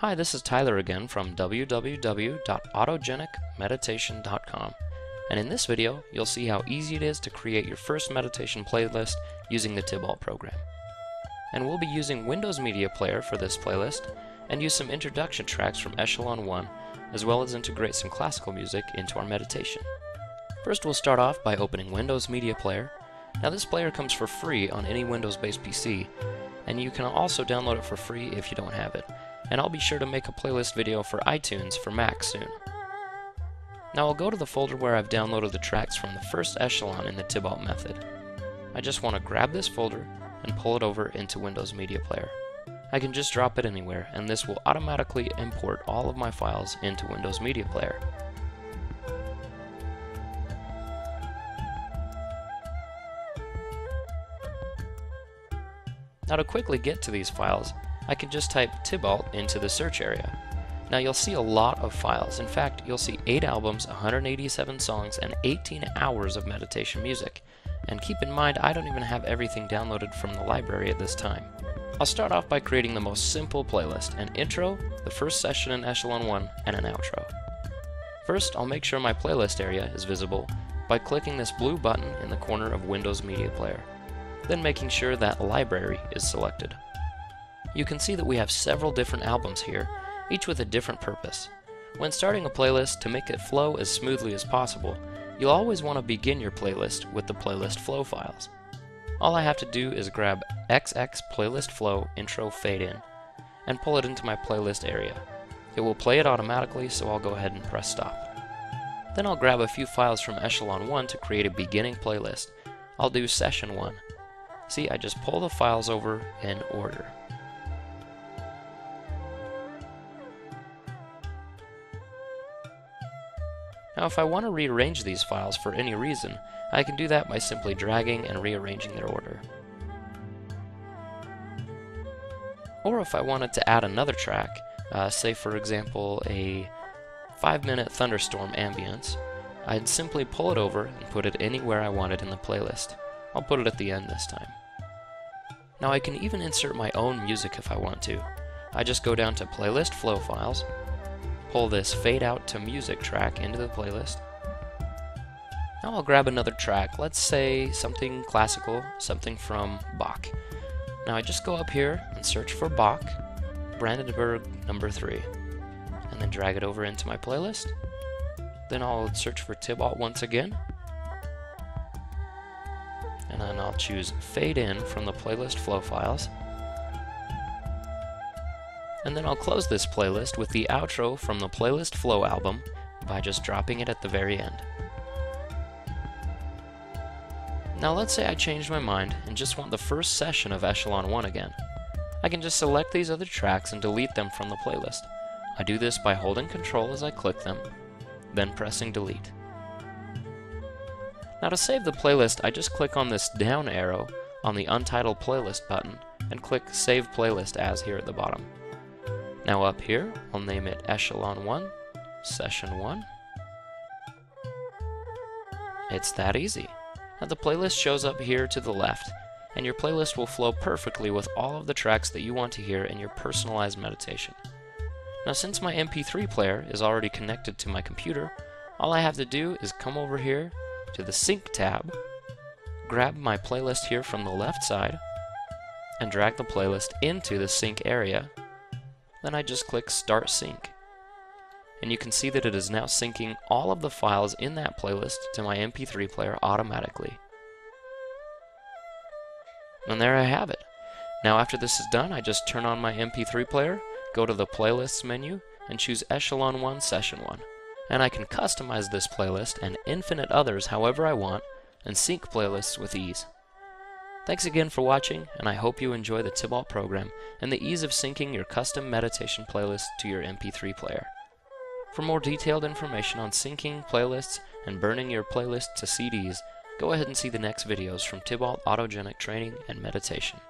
Hi, this is Tyler again from www.autogenicmeditation.com, and in this video you'll see how easy it is to create your first meditation playlist using the Tibault program. And we'll be using Windows Media Player for this playlist and use some introduction tracks from Echelon 1 as well as integrate some classical music into our meditation. First we'll start off by opening Windows Media Player. Now this player comes for free on any Windows-based PC, and you can also download it for free if you don't have it. And I'll be sure to make a playlist video for iTunes for Mac soon. Now I'll go to the folder where I've downloaded the tracks from the first echelon in the Tibault method. I just want to grab this folder and pull it over into Windows Media Player. I can just drop it anywhere, and this will automatically import all of my files into Windows Media Player. Now to quickly get to these files, I can just type Tibault into the search area. Now you'll see a lot of files. In fact, you'll see 8 albums, 187 songs, and 18 hours of meditation music. And keep in mind, I don't even have everything downloaded from the library at this time. I'll start off by creating the most simple playlist: an intro, the first session in Echelon 1, and an outro. First, I'll make sure my playlist area is visible by clicking this blue button in the corner of Windows Media Player, then making sure that library is selected. You can see that we have several different albums here, each with a different purpose. When starting a playlist, to make it flow as smoothly as possible, you'll always want to begin your playlist with the playlist flow files. All I have to do is grab XX Playlist Flow Intro Fade In and pull it into my playlist area. It will play it automatically, so I'll go ahead and press stop. Then I'll grab a few files from Echelon 1 to create a beginning playlist. I'll do Session 1. See, I just pull the files over in order. Now if I want to rearrange these files for any reason, I can do that by simply dragging and rearranging their order. Or if I wanted to add another track, say for example a 5-minute thunderstorm ambience, I'd simply pull it over and put it anywhere I wanted in the playlist. I'll put it at the end this time. Now I can even insert my own music if I want to. I just go down to Playlist Flow Files, pull this Fade Out to Music track into the playlist. Now I'll grab another track, let's say something classical, something from Bach. Now I just go up here and search for Bach, Brandenburg No. 3, and then drag it over into my playlist. Then I'll search for Tibault once again, and then I'll choose Fade In from the playlist flow files. And then I'll close this playlist with the outro from the playlist flow album by just dropping it at the very end. Now let's say I changed my mind and just want the first session of Echelon 1 again. I can just select these other tracks and delete them from the playlist. I do this by holding Control as I click them, then pressing Delete. Now to save the playlist, I just click on this down arrow on the Untitled Playlist button and click Save Playlist As here at the bottom. Now up here, I'll name it Echelon 1, Session 1. It's that easy. Now the playlist shows up here to the left, and your playlist will flow perfectly with all of the tracks that you want to hear in your personalized meditation. Now since my MP3 player is already connected to my computer, all I have to do is come over here to the Sync tab, grab my playlist here from the left side, and drag the playlist into the sync area. Then I just click Start Sync. And you can see that it is now syncing all of the files in that playlist to my MP3 player automatically. And there I have it. Now after this is done, I just turn on my MP3 player, go to the Playlists menu, and choose Echelon 1 Session 1. And I can customize this playlist and infinite others however I want, and sync playlists with ease. Thanks again for watching, and I hope you enjoy the Tibault program and the ease of syncing your custom meditation playlist to your MP3 player. For more detailed information on syncing playlists and burning your playlist to CDs, go ahead and see the next videos from Tibault Autogenic Training and Meditation.